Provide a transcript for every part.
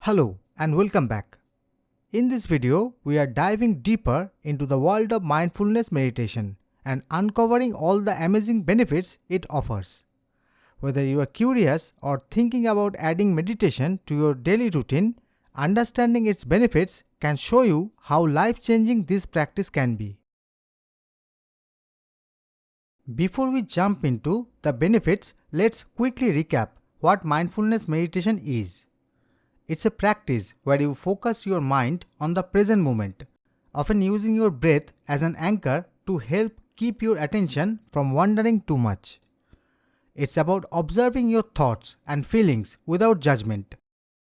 Hello and welcome back. In this video, we are diving deeper into the world of mindfulness meditation and uncovering all the amazing benefits it offers. Whether you are curious or thinking about adding meditation to your daily routine, understanding its benefits can show you how life-changing this practice can be. Before we jump into the benefits, let's quickly recap what mindfulness meditation is. It's a practice where you focus your mind on the present moment, often using your breath as an anchor to help keep your attention from wandering too much. It's about observing your thoughts and feelings without judgment,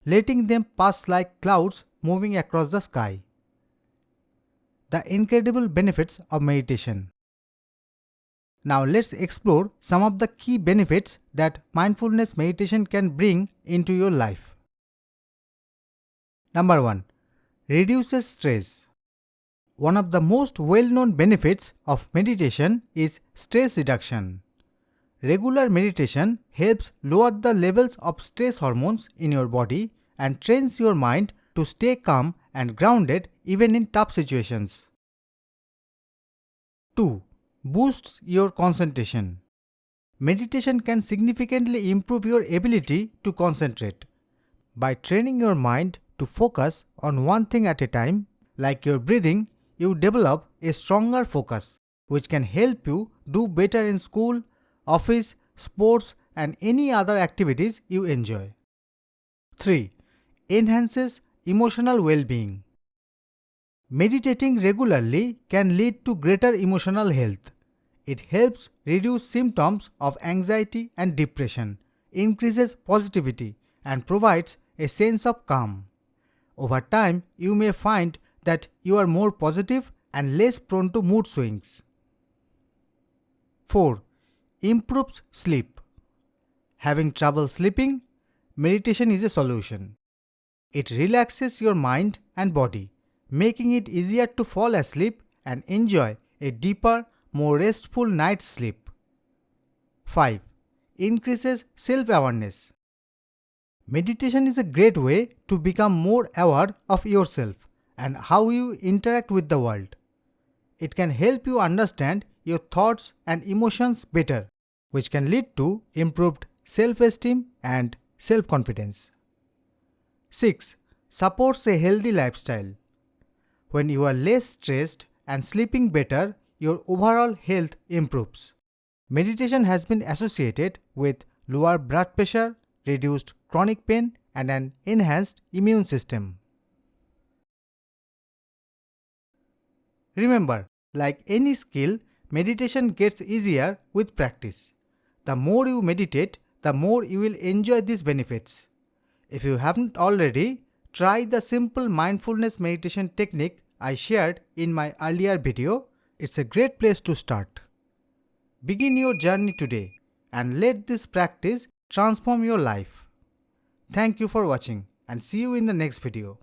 letting them pass like clouds moving across the sky. The incredible benefits of meditation. Now let's explore some of the key benefits that mindfulness meditation can bring into your life. Number 1. Reduces stress. One of the most well-known benefits of meditation is stress reduction. Regular meditation helps lower the levels of stress hormones in your body and trains your mind to stay calm and grounded even in tough situations. 2. Boosts your concentration. Meditation can significantly improve your ability to concentrate. By training your mind to focus on one thing at a time, like your breathing, you develop a stronger focus, which can help you do better in school, office, sports, and any other activities you enjoy. 3. Enhances emotional well-being. Meditating regularly can lead to greater emotional health. It helps reduce symptoms of anxiety and depression, increases positivity, and provides a sense of calm. Over time, you may find that you are more positive and less prone to mood swings. 4. Improves sleep. Having trouble sleeping? Meditation is a solution. It relaxes your mind and body, making it easier to fall asleep and enjoy a deeper, more restful night's sleep. 5. Increases self-awareness. Meditation is a great way to become more aware of yourself and how you interact with the world. It can help you understand your thoughts and emotions better, which can lead to improved self-esteem and self-confidence. 6. Supports a healthy lifestyle. When you are less stressed and sleeping better, your overall health improves. Meditation has been associated with lower blood pressure, reduced chronic pain, and an enhanced immune system. Remember, like any skill, meditation gets easier with practice. The more you meditate, the more you will enjoy these benefits. If you haven't already, try the simple mindfulness meditation technique I shared in my earlier video. It's a great place to start. Begin your journey today and let this practice transform your life. Thank you for watching and see you in the next video.